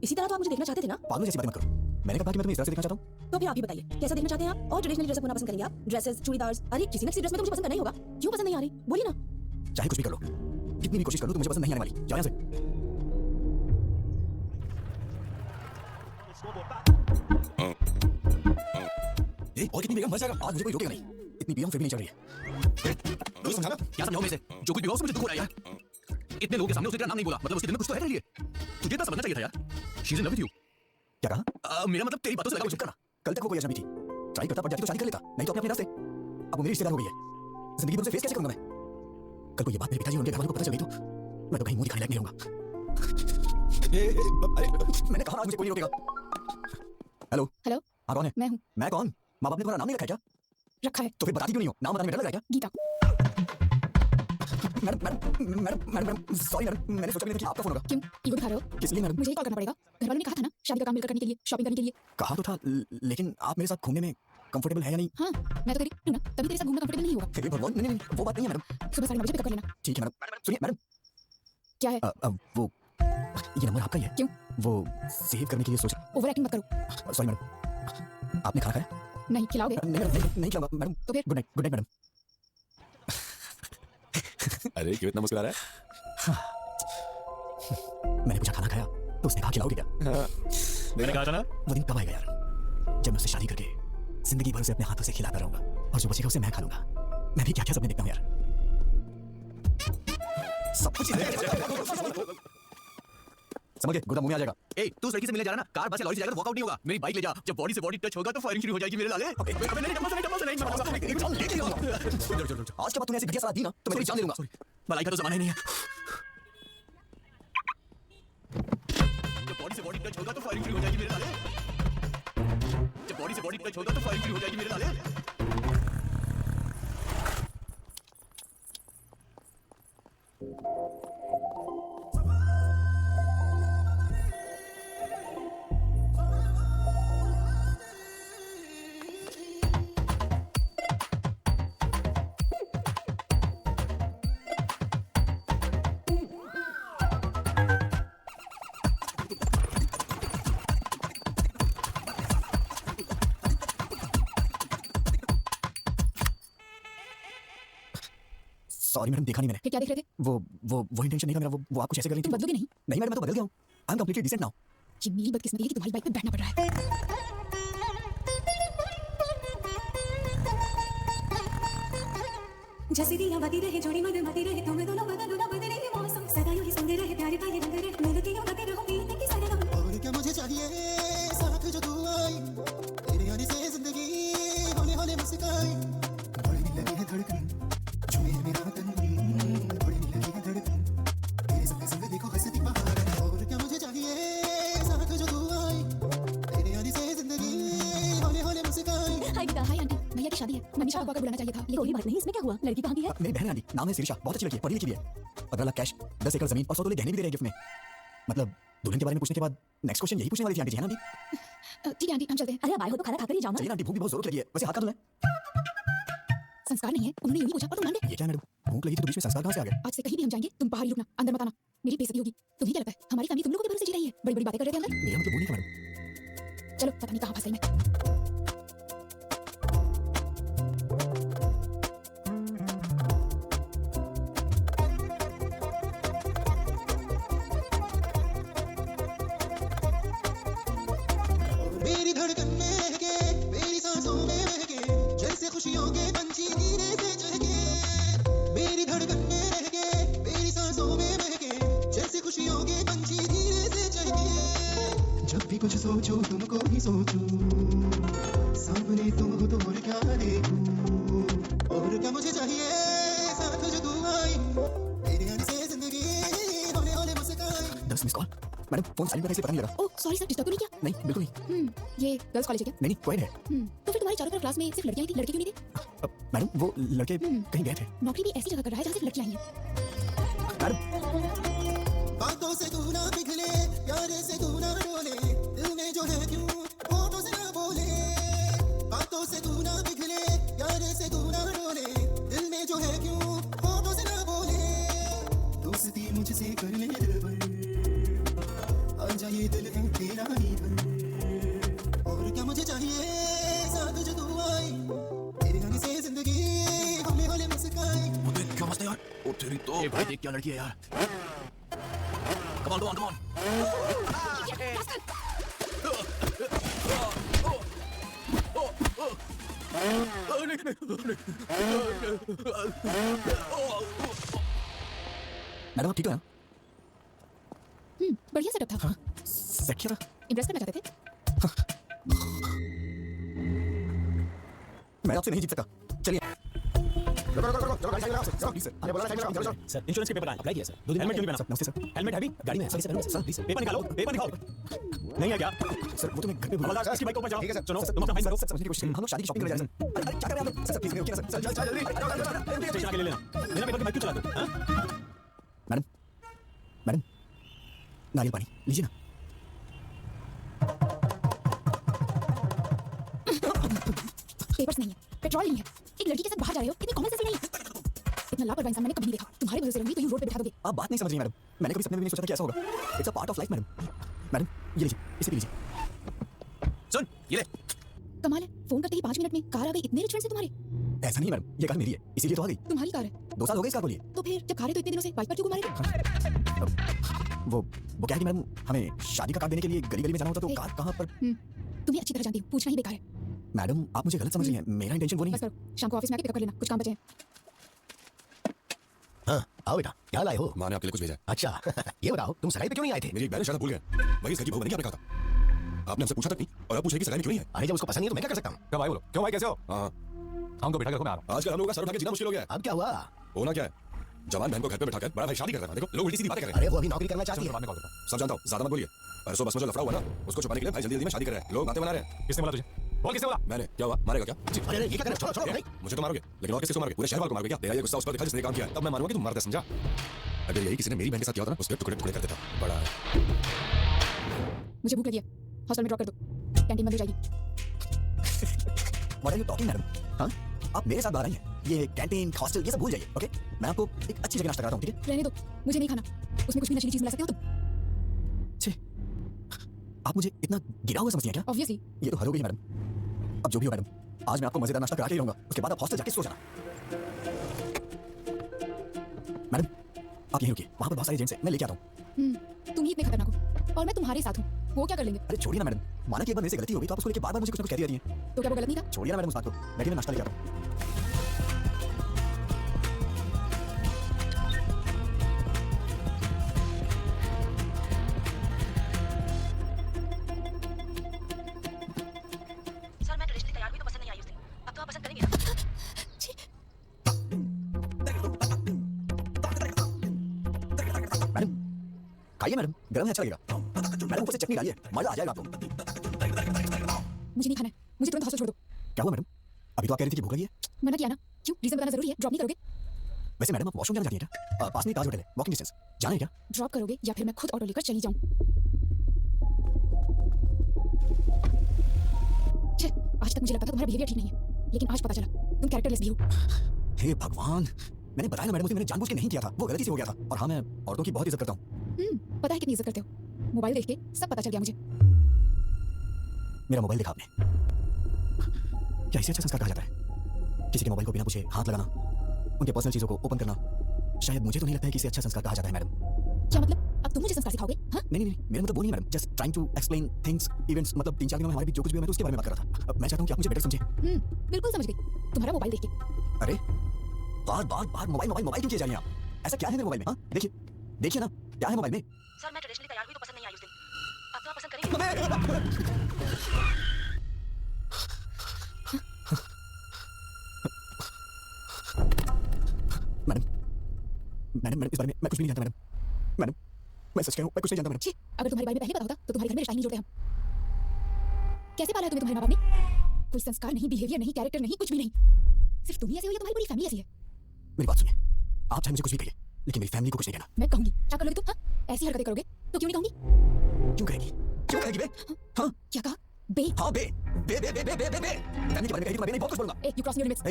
इसी तरह तो आप मुझे देखना चाहते थे ना? पागल जैसी बातें मत करो। मैंने कहा कि मैं तुम्हें इस तरह से देखना चाहता हूँ। तो फिर आप ही बताइए, कैसा देखना चाहते हैं आप? और ट्रेडिशनल ड्रेसअप होना पसंद करेंगे आप? ड्रेसेस, चूड़ीदार्स? अरे किसी न किसी ड्रेस में तो मुझे पसंद करना ही होगा। क्यों पसंद नहीं आ रही? बोलिए ना। चाहे कुछ भी कर लो, कितनी भी कोशिश कर लो, तो मुझे पसंद नहीं आने वाली। जाओ यहाँ से। और कितनी बेगम मर जाएगा, आज मुझे कोई रोकेगा नहीं। इतनी बेगम फिर भी नहीं चल रही है। तो समझाना क्या समझाओ मेरे से? जो कुछ भी हुआ उससे मुझे दुख हो रहा है यार। इतने लोगों के सामने उसने तेरा नाम नहीं बोला, मतलब उसके दिल में कुछ तो है तेरे लिए। तुझे इतना समझना चाहिए था यार। She is in love with you. क्या कहा? मेरा मतलब तेरी बातों से लगा। चुप करना। कल तक वो कोई अजनबी थी, ट्राई करता पड़ जाती तो शादी कर लेता, नहीं तो अपने अपने रास्ते। अब वो मेरी रिश्तेदार हो गई है, जिंदगी भर उसे फेस कैसे करूंगा मैं? कल को ये बात मेरे पिताजी और उनके घर वालों को पता चल गई तो मैं तो कहीं मुंह दिखाने लायक नहीं रहूंगा। अरे मैंने कहा आज मुझे कोई नहीं रोकेगा। हेलो हेलो, हाँ कौन है? मैं हूँ। मैं कौन? माँ बाप ने तुम्हारा नाम नहीं रखा है क्या? रखा है। तो फिर बताती क्यों नहीं हो? नाम बताने में डर लग रहा है क्या? गीता। मैडम सॉरी मैडम, मैंने सोचा भी नहीं था कि आपका फोन होगा। क्यों ईगो दिखा रहे हो? किस लिए मैडम? मुझे कॉल करना पड़ेगा। घर वालों ने कहा था ना शादी का काम मिलकर करने के लिए, शॉपिंग करने के लिए। कहा तो था, लेकिन आप मेरे साथ घूमने में कंफर्टेबल है या नहीं? हाँ, मैं तो तेरी हूँ ना, तभी तेरे साथ घूमना कंफर्टेबल नहीं होगा। हे भगवान, नहीं नहीं वो बात नहीं है मैडम। सुबह 9:30 बजे पिकअप कर लेना। ठीक है मैडम। सुनिए मैडम, क्या है? वो ये नंबर आपका ही है? क्यों? वो सेव करने के लिए सोच। ओवर एक्टिंग मत करो। सॉरी मैडम, आपने खाना खाया? नहीं खिलाओगे? नहीं मैडम, नहीं खिलाऊंगा मैडम। तो फिर? Good night madam. अरे क्यों इतना मुस्कुरा रहा है? मैंने पूछा खाना खाया तो उसने कहा खिलाओगे क्या? मैंने कहा था ना। वो दिन कब आएगा यार जब मैं उससे शादी करके जिंदगी भर उसे अपने हाथों से खिलाता रहूंगा, और जो बचेगा उसे मैं खा लूंगा। मैं भी क्या क्या सपने देखता हूँ यार। सब कुछ समझ गए, गुर्दा मुंह में आ जाएगा। ए तू उस लड़की से मिलने जा रहा ना, कार बस या लॉरी से जाकर वॉकआउट नहीं होगा। मेरी बाइक ले जा, जब बॉडी से बॉडी टच होगा तो फायरिंग शुरू हो जाएगी मेरे लाले। अबे नहीं, टम्पल से नहीं, मैं आज के बाद तूने ऐसी घटिया सलाह दी ना तो मैं तेरी जान ले लूंगा। भलाई का तो जमाना ही नहीं है। जब बॉडी से बॉडी टच होगा तो फायरिंग शुरू हो जाएगी मेरे लाले। जब बॉडी से बॉडी टच होगा तो फायरिंग शुरू हो जाएगी मेरे लाले। सॉरी मैडम, देखा नहीं मैंने। फिर क्या देख रहे थे? वो इंटेंशन नहीं था मेरा। वो आप कुछ ऐसे कर रही थी। तुम बदलोगे नहीं? नहीं मैडम, मैं तो बदल गया हूँ। I am completely decent now. ये मेरी बदकिस्मती है कि तुम्हारी बाइक पे बैठना पड़ रहा है। जैसे दिया बती रहे जोड़ी मत मती रहे तुम्हें दोनों बदलो ना बदले ये मौसम सदा यूं ही सुनते रहे प्यारे का ये रंग रे मिलती हो गाते रहो पीते की सरगम। और क्या मुझे चाहिए साथ जो तू आई, तेरे आने से जिंदगी होने होने मुस्काई। बढ़ने लगी है धड़कन, छुए मेरा तन, बढ़ने लगी है धड़कन, तेरे संग संग देखो हंसती पहाड़। और क्या मुझे चाहिए साथ जो तू आई, तेरे आने से जिंदगी होने होने मुस्काई। हाय बेटा, हाय आंटी, भैया की शादी है, मनीषा को बुलाना चाहिए था। कोई बात नहीं, इसमें क्या हुआ? लड़की कहाँ की है? मेरी बहन है आंटी, नाम है शिरीषा, बहुत अच्छी लड़की है, पढ़ी लिखी भी है। 15 लाख कैश, 10 एकड़ जमीन और 100 तोले गहने भी दे रहे हैं गिफ्ट में। मतलब दुल्हन के बारे में पूछने के बाद नेक्स्ट क्वेश्चन यही पूछने वाली थी आंटी जी, है ना आंटी? ठीक है आंटी, हम चलते हैं। अरे अब आए हो तो खाना खाकर ही जाओ ना। चलिए ना आंटी, भूख भी बहुत जोर की लगी है। वैसे हाथ का धुला है? संस्कार नहीं है, उन्होंने यूं ही पूछा और तुम मान गए। ये क्या है मैडम, भूख लगी थी तो बीच में संस्कार कहाँ से आ गए? आज से कहीं भी हम जाएंगे, तुम बाहर ही रुकना, अंदर मत आना। मेरी बेइज्जती होगी। तुम्हें क्या लगता है हमारी फैमिली तुम लोगों के भरोसे जी रही है? बड़ी बड़ी बातें कर रहे थे अंदर। मेरा मतलब वो नहीं था मैडम। चलो पता नहीं कहाँ फंस गई मैं। मेरी धड़कन में महके, मेरी सांसों में महके, जैसे खुशियों के पंछी धीरे से चहके। मेरी धड़कन में महके, मेरी सांसों में महके, जैसे खुशियों के पंछी धीरे से चहके। जब भी कुछ सोचो तुमको ही सोचो, सामने तुम हो तो और क्या देखूं। और क्या मुझे चाहिए साथ जो तू आई, तेरे आने से जिंदगी होने होने मुस्काई। 10 miss call madam, phone silent पर कैसे पता नहीं लगा? ओह सॉरी सर, डिस्टर्ब तो नहीं किया? नहीं बिल्कुल नहीं। ये गर्ल्स कॉलेज है क्या? नहीं क्वाइट है। तो फिर तुम्हारी चारों तरफ क्लास में सिर्फ लड़कियां ही थी, लड़के क्यों नहीं थे? मैडम वो लड़के कहीं गए थे। नौकरी भी ऐसी जगह कर रहा है जहाँ सिर्फ लड़कियां ही हैं। मैडम बातों से तू ना पिघले, प्यारे से तू ना डोले, दिल में जो है क्यों होठों से ना बोले। बातों से तू ना पिघले, प्यारे से तू ना डोले, दिल में जो है क्यों होठों से ना बोले। दोस्ती मुझसे कर ले दिलबर, आजा ये दिल है तेरा ही घर। और क्या मुझे चाहिए साथ जो तू आई, तेरे आने से जिंदगी होने होने मुस्काई। वो देख क्या मस्त है यार। ओ तेरी तो भाई देख क्या लड़की है यार। Come on, come on, come on. Madam आप ठीक हो ना? बढ़िया सेटअप था। सेट किया था? इम्प्रेस करना चाहते थे? मैं आपसे नहीं जीत सकता। चलिए सर इंश्योरेंस के पेपर आए, अप्लाई किया सर। 2 दिन हेलमेट क्यों नहीं पहना? नमस्ते सर। हेलमेट है भी गाड़ी में है। सर प्लीज पेपर निकालो, पेपर निकालो। नहीं है क्या? सर वो तो मैं घर पे भूल हवलदार इसकी बाइक को ऊपर जाओ। ठीक है सर। सुनो सर, तुम अपना फाइन भरो। सर समझने की कोशिश करिए। हम लोग शादी की शॉपिंग करने जा रहे हैं सर। अरे क्या कर रहे हैं आप लोग? सर प्लीज ओके ना सर। सर जल्दी स्टेशन आके ले लेना। बिना पेपर के बाइक क्यों चलाते हो? हाँ? मैडम मैडम नारियल पानी लीजिए ना। पेपर्स नहीं है, पेट्रोल नहीं है, एक लड़की के साथ बाहर जा रहे हो, इतनी कॉमन सेंस ही नहीं है। इतना लापरवाह इंसान मैंने कभी नहीं देखा। तुम्हारे भरोसे रहूंगी तो यूं रोड पे बिठा दोगे। आप बात नहीं समझ रही मैडम। मैंने कभी सपने में भी नहीं सोचा था कि ऐसा होगा। It's a part of life madam. Madam ये लीजिए, इसे भी लीजिए। सुन ये ले। कमाल है, फोन करते ही 5 मिनट में कार आ गई। इतने रिच फ्रेंड्स हैं तुम्हारे? ऐसा नहीं मैडम, ये कार मेरी है इसीलिए तो आ गई। तुम्हारी कार है 2 साल हो गए इस कार को लिए। तो फिर जब खा रहे तो इतने दिनों से बाइक पर क्यों घुमा रहे थे? वो क्या है कि मैडम हमें शादी का कार्ड देने के लिए गली गली में जाना होता तो कार कहाँ पर। तुम्हें अच्छी तरह जानती हूँ, पूछना ही बेकार है। मैडम आप मुझे गलत समझ रही हैं, मेरा इंटेंशन वो नहीं बस है। करो, शाम को ऑफिस में आके पिकअप कर लेना, कुछ काम बचे हैं। हाँ आओ बेटा, क्या लाए हो? माँ ने आपके लिए कुछ भेजा है। अच्छा ये बताओ तुम सगाई पे क्यों नहीं आए थे? मेरी एक बहन शायद भूल गए। वही इस घर की बहू बनने की आपने कहा था। आपने हमसे पूछा तक नहीं और अब पूछ रहे कि सगाई में क्यों नहीं है। अरे जब उसको पसंद नहीं है तो मैं क्या कर सकता हूँ? कब आए बोलो? क्यों भाई कैसे हो? हाँ, हमको बैठा कर रखो, मैं आ रहा हूँ। आजकल हम लोगों का सर उठा के जीना मुश्किल हो गया है। अब क्या हुआ? होना क्या है, जवान बहन को घर पे बैठाकर बड़ा भाई शादी कर रहा है। देखो लोग उल्टी सीधी बातें कर रहे हैं। अरे वो अभी नौकरी करना चाहती चलो, है। बाद में कॉल करता हूँ। सब जानता हूँ, ज्यादा मत बोलिए। परसों बस में जो लफड़ा हुआ ना, उसको छुपाने के लिए भाई जल्दी जल्दी में शादी कर रहे हैं। लोग बातें बना रहे हैं। किसने बोला तुझे? बोल किसने बोला? मैंने, क्या हुआ, मारेगा क्या? जी। अरे ये क्या कर रहे हो? छोड़ो छोड़ो भाई। मुझे तो मारोगे, लेकिन और किसको मारोगे? पूरे शहर वालों को मारोगे क्या? तेरा ये गुस्सा उस पर दिखा जिसने काम किया है। तब मैं मानूंगा कि तुम मर्द है, समझा? अगर यही किसी ने मेरी बहन के साथ किया होता ना, उसके टुकड़े टुकड़े कर देता। बड़ा है। मुझे भूख लगी है, हॉस्टल में ड्रॉप कर दो, कैंटीन बंद हो जाएगी। What are you talking, madam? हाँ? आप मेरे साथ बाहर आई हैं। ये कैंटीन, हॉस्टल ये सब भूल जाइए, ओके? मैं आपको एक अच्छी जगह नाश्ता कराता हूँ, ठीक है? रहने दो, मुझे नहीं खाना, उसमें कुछ भी नशीली चीज मिला सकते हो तुम। छे, आप मुझे इतना गिरा हुआ समझती हैं क्या? ऑब्वियसली। ये तो हर हो गई मैडम। अब जो भी हो मैडम, आज मैं आपको मजेदार नाश्ता करा के ही रहूंगा। उसके बाद आप हॉस्टल जाके सो जाना। मैडम आप यहीं रुकिए, वहाँ पर बहुत सारे एजेंट्स हैं, मैं लेके आता हूँ। तुम ही इतने खतरनाक हो और मैं तुम्हारे साथ हूँ, वो क्या कर लेंगे? अरे छोड़िए ना मैडम, माना कि एक बार मेरे से गलती हो गई तो आप उसको लेके बार-बार मुझे कुछ ना कुछ कह दिया हैं। तो क्या वो गलत नहीं था? छोड़िए ना मैडम उस बात को, मैं नाश्ता लेके आता हूँ। सर मैं ट्रेडिशनली तैयार हुई तो पसंद नहीं आई उस दिन, अब तो आप पसंद करेंगे ना? मैडम खाइए मैडम, गरम है, अच्छा लगेगा। मैडम ऊपर से चटनी डालिए, मजा आ जाएगा आपको। मुझे नहीं खाना है, मुझे तुरंत हॉस्टल छोड़ दो। क्या हुआ मैडम? अभी तो आप कह रही थी कि भूख लगी है। मना किया ना, क्यों? रीजन बताना जरूरी है? ड्रॉप नहीं करोगे? वैसे मैडम आप वॉशरूम जाना चाहती हैं क्या? पास में ताज होटल है, वॉकिंग डिस्टेंस, जाना है क्या? ड्रॉप करोगे या फिर मैं खुद ऑटो लेकर चली जाऊं? छे, आज तक मुझे लगता था तुम्हारा बिहेवियर ठीक नहीं है, लेकिन आज पता चला तुम कैरेक्टरलेस भी हो। हे भगवान, मैंने बताया ना मैडम, उसे मैंने जानबूझ के नहीं किया था, वो गलती से हो गया था। और हाँ, मैं औरतों की बहुत इज्जत करता हूँ। पता है कितनी इज्जत करते हो, मोबाइल देख के सब पता चल गया मुझे। मेरा मोबाइल देखा आपने? क्या इसे अच्छा संस्कार कहा जाता है? किसी के मोबाइल को बिना पूछे हाथ लगाना, उनके पर्सनल चीजों को ओपन करना, शायद मुझे तो नहीं लगता है कि इसे अच्छा संस्कार कहा जाता है मैडम। क्या मतलब? अब तुम मुझे संस्कार सिखाओगे? हाँ? नहीं नहीं नहीं, मेरा मतलब वो नहीं madam, just trying to explain things, events. मतलब 3-4 दिनों में हमारे बीच जो कुछ भी हुआ मैं तो उसके बारे में बात कर रहा था। अब मैं चाहता हूँ कि आप मुझे बेटर समझें। बिल्कुल समझ गई, तुम्हारा मोबाइल देख के। अरे बार बार बार मोबाइल मोबाइल मोबाइल क्यों किए जा रहे हैं आप? ऐसा क्या है मेरे मोबाइल में? हाँ देखिए देखिए ना, क्या है मोबाइल में? सर मैं ट्रेडिशनली तैयार हुई तो पसंद नहीं आई उस दिन, अब तो आप पसंद करेंगे। मैडम मैडम मैडम इस बारे में मैं कुछ भी नहीं जानता मैडम। मैडम मैं सच कह रहा हूँ, मैं कुछ नहीं जानता मैडम। छी, अगर तुम्हारे बारे में पहले पता होता तो तुम्हारे घर में रिश्ता ही नहीं जोड़ते हम। कैसे पाला है तुम्हें तुम्हारे माँ बाप ने? कोई संस्कार नहीं, बिहेवियर नहीं, कैरेक्टर नहीं, कुछ भी नहीं। सिर्फ तुम ही ऐसे हो या तुम्हारी पूरी फैमिली ऐसी है? मेरी बात सुनिए, आप चाहे मुझे कुछ भी कहिए, लेकिन मेरी फैमिली को कुछ नहीं कहना। मैं कहूंगी, क्या करोगे तुम? हाँ? ऐसी हरकतें करोगे तो क्यों नहीं कहूंगी? क्यों कहेगी? क्यों कहेगी बे? हाँ क्या कहा? बे? हाँ बे बे बे बे बे बे बे बे फैमिली के बारे में कहेगी तो मैं बे नहीं बहुत कुछ बोलूंगा। ए, you crossing your limits।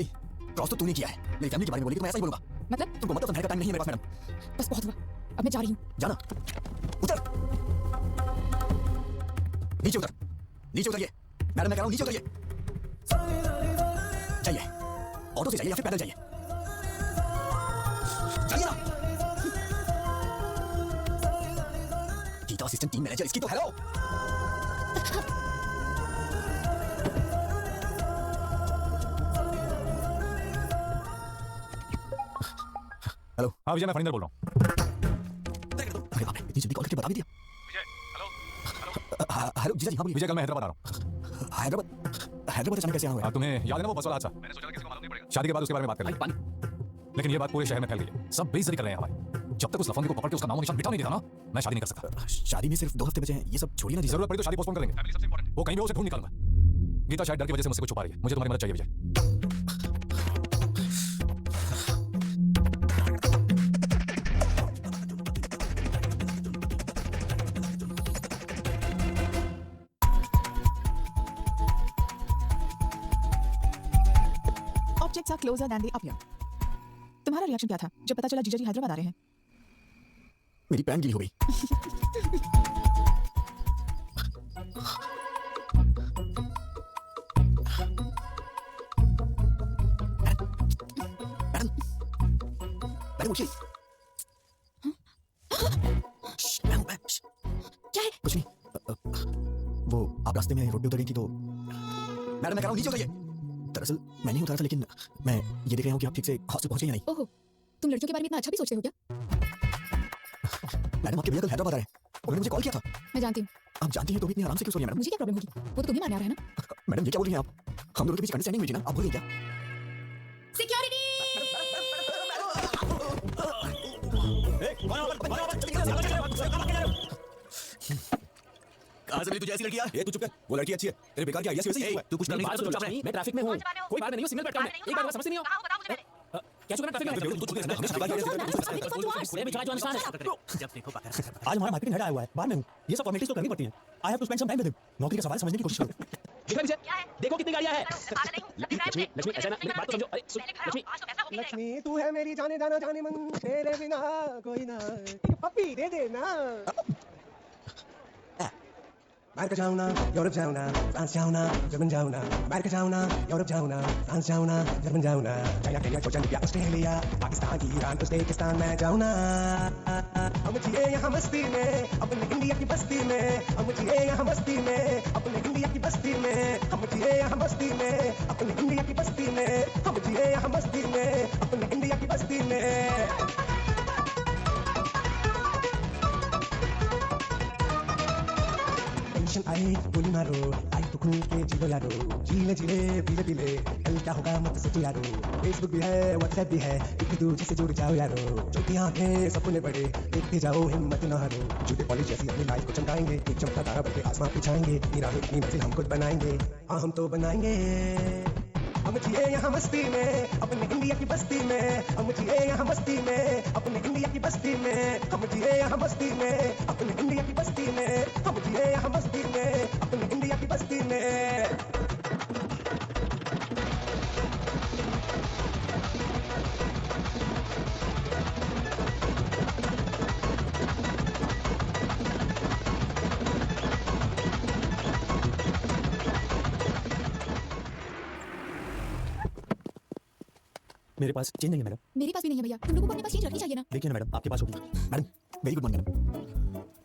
Cross तो तूने किया है, मेरी फैमिली के बारे में बोली तो मैं ऐसा ही बोलूंगा। मतलब? तुमको मतलब समझने का टाइम नहीं है मेरे पास मैडम। बस बहुत हुआ, अब मैं जा रही हूँ। जाना, उतर नीचे, उतर नीचे, उतरिए मैडम, मैं कह रहा हूँ नीचे उतरिए। जाइए, ऑटो से जाइए या फिर पैदल जाइए, जाइए ना। गीता असिस्टेंट टीम मैनेजर, इसकी तो हेलो। हेलो। हाँ विजय, मैं फणिंदर बोल रहा हूँ। अरे बाप रे, इतनी जल्दी कॉल करके बता भी दिया। हेलो जीजा जी। हाँ बोलिए। विजय, कल मैं हैदराबाद आ रहा हूँ। हैदराबाद अचानक कैसे आना हुआ? तुम्हें याद है ना वो बस वाला हादसा? मैंने सोचा किसी को मालूम नहीं पड़ेगा। शादी के बाद उसके बारे में बात कर लेंगे। लेकिन ये बात पूरे शहर में फैल गई है, सब बेइज्जती कर रहे हैं हमारी। जब तक उस लफंगे को पकड़ के उसका नामो निशान मिटा नहीं देता ना, मैं शादी नहीं कर सकता। शादी में सिर्फ 2 हफ्ते बचे हैं, ये सब छोड़िए ना जी। जरूरत पड़ी तो शादी पोस्टपोन करेंगे। वो कहीं भी उसे ढूंढ निकालूंगा। गीता शायद डर की वजह से मुझसे कुछ छुपा रही है, मुझे तुम्हारी मदद चाहिए विजय। Objects are closer than they appear. तुम्हारा रिएक्शन क्या था जब पता चला जीजा जी हैदराबाद आ रहे हैं? मेरी पैंट गीली हो गई। मैडम उठिए। क्या है? कुछ नहीं। वो आप रास्ते में रोड पे उतर गई थी तो मैडम मैं कह रहा हूँ नीचे उतरिए। दरअसल मैं नहीं उतरा था, लेकिन मैं ये देख रहा हूँ कि आप ठीक से हॉस्टल पहुंचे या नहीं। ओहो, तुम लड़कियों के बारे में इतना अच्छा भी सोचते हो क्या? मैडम आपके भैया कल हैदराबाद आ रहे हैं, उन्होंने मुझे कॉल किया था। मैं जानती हूँ। आप जानती हैं तो भी इतनी आराम से क्यों सो रही हैं मैडम? मुझे क्या प्रॉब्लम होगी? वो तो तुम्हें मारने आ रहा है ना। मैडम ये क्या बोल रही हैं आप? हम दोनों के बीच अंडरस्टैंडिंग हुई थी ना, आप भूल गई क्या? सिक्योरिटी! कहाँ से मिली तुझे ऐसी लड़कियाँ? ये तू चुप कर, वो लड़की अच्छी है, तेरे बेकार के आइडिया से वैसे ही हुआ है। तू कुछ नहीं बात सुनो, मैं ट्रैफिक में हूँ, कोई बात नहीं हो, सिग्नल पे अटका हूँ मैं। एक बात समझते नहीं हो? क्या चुका ट्रैफिक में? जब देखो बात आज हमारा मार्केटिंग हेड आया हुआ है, बाहर में हूँ। ये सब फॉर्मेलिटीज तो करनी पड़ती हैं। I have to spend some time with him. नौकरी का सवाल समझने की कोशिश करो। दिख रहा है मुझे? देखो कितनी गाड़ियाँ हैं। लक्ष्मी, लक्ष्मी ऐसा ना, मेरी बात तो समझो। अरे सुन, लक्ष्मी, लक्ष्मी तू है मेरी जाने जाना जाने मन, तेरे बिना कोई ना, एक पप्पी दे देना। अमेरिका जाऊँ ना, यूरोप जाऊँ ना, फ्रांस जाऊँ ना, जर्मन जाऊँ ना, अमेरिका जाऊँ ना, यूरोप जाऊँ ना, फ्रांस जाऊँ ना, जर्मन जाऊँ ना, China Kenya Georgia India Australia Pakistan Iran Uzbekistan में जाऊँ ना। हम जिए यहाँ मस्ती में अपने इंडिया की बस्ती में, हम जिए यहाँ मस्ती में अपने इंडिया की बस्ती में, हम जिए यहाँ मस्ती में अपने इंडिया की बस्ती में, हम जिए यहाँ मस्ती में अपने इंडिया की बस्ती में। टेंशन आए गोली मारो, आई तो खुल के जिलो यारो, जीले जिले पीले पीले, कल क्या होगा मत सोचो यारो। फेसबुक भी है, व्हाट्सएप भी है, एक दूसरे से जुड़ जाओ यारो। जो की आंखें सपने बड़े, देखते जाओ हिम्मत न हारो। झूठे पॉलिश जैसी अपनी लाइफ को चमकाएंगे, एक चमकता तारा बन के आसमां पे छाएंगे। हीरा इतनी मंजिल हम खुद बनाएंगे, हाँ हम तो बनाएंगे। हम जिए यहाँ मस्ती में अपने इंडिया की बस्ती में, हम जिए यहाँ मस्ती में अपने इंडिया की बस्ती में, हम जिए यहाँ मस्ती में अपने इंडिया की बस्ती में, हम जिए यहाँ मस्ती में अपने इंडिया की बस्ती में। मेरे पास चेंज नहीं है मैडम। मेरे पास भी नहीं है भैया, तुम लोगों को अपने पास चेंज रखनी चाहिए ना। देखिए ना मैडम, आपके पास होगी। Madam very good morning madam.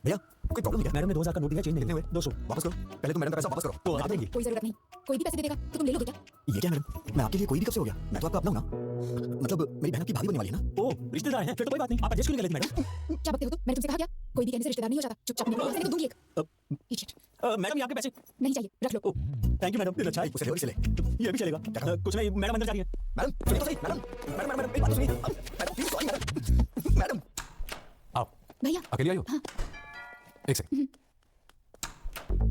भैया कोई प्रॉब्लम नहीं है? मैडम ने 2000 का नोट दिया, चेंज नहीं कितने हुए? 200 वापस करो। पहले तो मैडम का पैसा वापस करो तो आप देंगे। कोई जरूरत नहीं, कोई भी पैसे दे देगा तो तुम ले लोगे क्या? ये क्या मैडम, मैं आपके लिए कोई भी कब से हो गया? मैं तो आपका अपना हूं ना, मतलब मेरी बहन की भाभी बनने वाली है ना। ओ रिश्तेदार हैं, फिर तो कोई बात नहीं। आप एडजस्ट क्यों नहीं कर लेती मैडम? क्या बकते हो तुम? मैंने तुमसे कहा क्या? कोई भी कहने से रिश्तेदार नहीं हो जाता। चुपचाप निकलो, नहीं तो दूंगी एक। इडियट। मैडम ये आपके पैसे नहीं चाहिए, रख लो। Thank you madam. फिर अच्छा उसे चले, ये भी चलेगा। कुछ नहीं मैडम, अंदर जा रही है। मैडम सुनिए तो सही। मैडम मैडम मैडम मेरी बात सुनिए। Madam please sorry madam. Madam आओ। भैया अकेली आई हो? हाँ। एक सेकंड।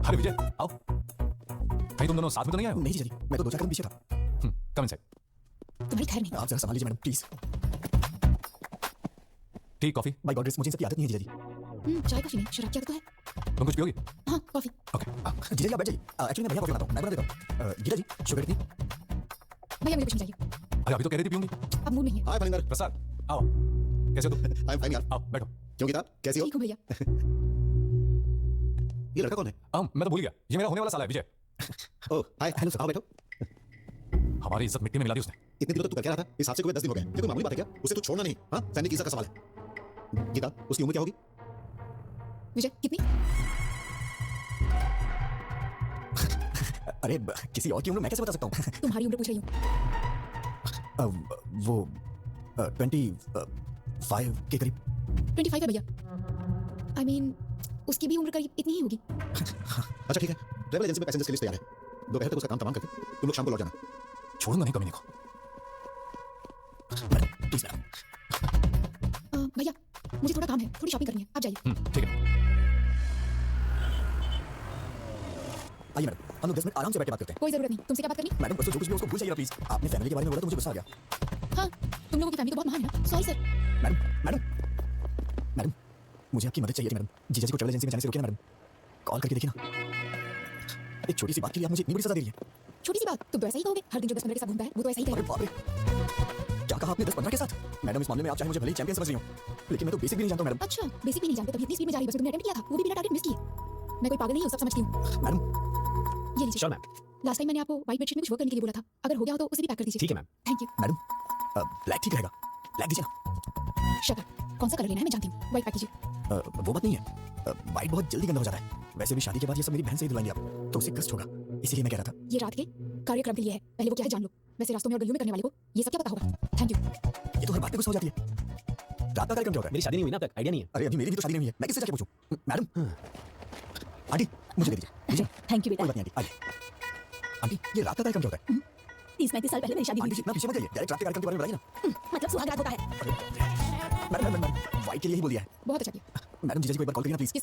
अरे विजय आओ। कहीं तुम दोनों साथ में तो नहीं आए हो? नहीं जी, मैं तो 2-4 कदम पीछे था। Come inside. तुम्हारी खैर नहीं। आप जरा संभाल लीजिए madam please. Tea coffee? By God मुझे इन सब की आदत नहीं है जीजा जी। चाय कॉफी नहीं, शराब की आदत तो है। तुम कुछ पियोगी? हाँ कॉफी। ओके। जीजा जी आप बैठ जाइए। एक्चुअली मैं भैया कॉफी बनाता हूँ, मैं बना देता हूँ। जीजा जी शुगर कितनी? भैया मुझे कुछ नहीं चाहिए। अरे अभी तो कह रही थी पीऊंगी। अब मूड नहीं है। हाय फलिंदर, प्रसाद आओ। कैसे हो तुम? आई एम फाइन यार। आओ बैठो। क्यों गीता, कैसी हो? ठीक हूँ भैया। ये लड़का कौन है? मैं तो भूल गया, ये मेरा होने वाला साला है विजय। ओह हाय, हेलो सर, आओ बैठो। हमारी इज्जत मिट्टी में मिला दी उसने। इतने दिनों तो तू कर क्या रहा था? इस हादसे को 10 दिन हो गए। ये कोई मामूली बात है क्या? उसे तू छोड़ना नहीं। हाँ, सैनिक की इज्जत का सवाल है। गीता, उसकी उम्र क्या होगी? विजय कितनी? अरे किसी और की उम्र मैं कैसे बता सकता हूँ? तुम्हारी उम्र पूछ रही हूँ। वो 25 के करीब। 25 है भैया। I mean, उसकी भी उम्र करीब इतनी ही होगी। अच्छा ठीक है, ट्रैवल एजेंसी में पैसेंजर्स की लिस्ट तैयार है। दोपहर तक उसका काम तमाम करके तुम लोग शाम को लौट जाना। छोड़ूंगा नहीं कमीने को। Madam please madam. भैया मुझे थोड़ा काम है, थोड़ी शॉपिंग करनी है, आप जाइए। ठीक है। आइए मैडम, हम लोग 10 मिनट आराम से बैठ के बात करते हैं। कोई जरूरत नहीं, तुमसे क्या बात करनी? मैडम बस जो कुछ भी उसको भूल जाइएगा प्लीज। आपने फैमिली के बारे में बोला तो मुझे गुस्सा आ गया। हाँ तुम लोगों की फैमिली तो बहुत महान है ना। Sorry sir. Madam madam madam मुझे आपकी मदद चाहिए थी मैडम। जीजा जी को ट्रैवल एजेंसी में जाने से रोकिए ना मैडम। कॉल करके देखिए ना। एक छोटी सी बात के लिए आप मुझे इतनी बड़ी सजा दे रही है। छोटी सी बात, तुम तो ऐसा ही कहोगे। हर दिन जो 10 मिनट के साथ घूमता है वो तो ऐसा ही अरे कहेगा। बाप रे, क्या कहा आपने 10-15 के साथ? मैडम इस मामले में आप चाहे मुझे भले ही चैंपियन समझ रही हो, लेकिन मैं तो बेसिक भी नहीं जानता हूं मैडम। अच्छा बेसिक भी नहीं जानते, तभी इतनी स्पीड में जा रही हो। तुमने अटेम्प्ट किया था, वो भी बिना टारगेट मिस किए। मैं कोई पागल नहीं हूँ, सब समझती हूँ। मैडम ये लीजिए। Sure ma'am. लास्ट टाइम मैंने आपको व्हाइट बेडशीट में कुछ वर्क करने के लिए बोला था, अगर हो गया हो तो उसे भी पैक कर दीजिए। ठीक है ma'am. Thank you. Madam black ठीक रहेगा, ब्लैक दीजिए ना। शट अप, कौन सा कलर लेना है मैं जानती हूँ। व्हाइट पैक कीजिए। वो बात नहीं है, वाइट बहुत जल्दी गंदा हो जाता है। वैसे भी शादी के बाद ये सब मेरी बहन से ही दिलवाएंगे आप, तो उसे कष्ट होगा, इसीलिए मैं कह रहा था। ये रात के कार्यक्रम के लिए है, पहले वो क्या है जान लो। वैसे रास्तों में और गलियों में करने वाले को ये सब क्या पता होगा। Thank you. ये तो हर बात पे गुस्सा हो जाती है। रात का कार्यक्रम क्या होता है? मेरी शादी नहीं हुई ना अब तक, आइडिया नहीं है। अरे अभी मेरी भी तो शादी नहीं हुई है, मैं किससे जाके पूछूं? मैडम, आंटी मुझे दे दीजिए। थैंक यू कोई बात नहीं आंटी, आइए। आंटी ये रात का कार्यक्रम क्या होता है? 30-35 साल पहले मेरी शादी हुई आंटी जी इतना पीछे मत जाइए, डायरेक्ट रात के कार्यक्रम के बारे में बताइए ना। मतलब सुहाग रात होता है। मैडम वाइट के लिए ही बोल दिया है। बहुत अच्छा किया। मैडम जीजा जी को एक बार कॉल करिए ना प्लीज।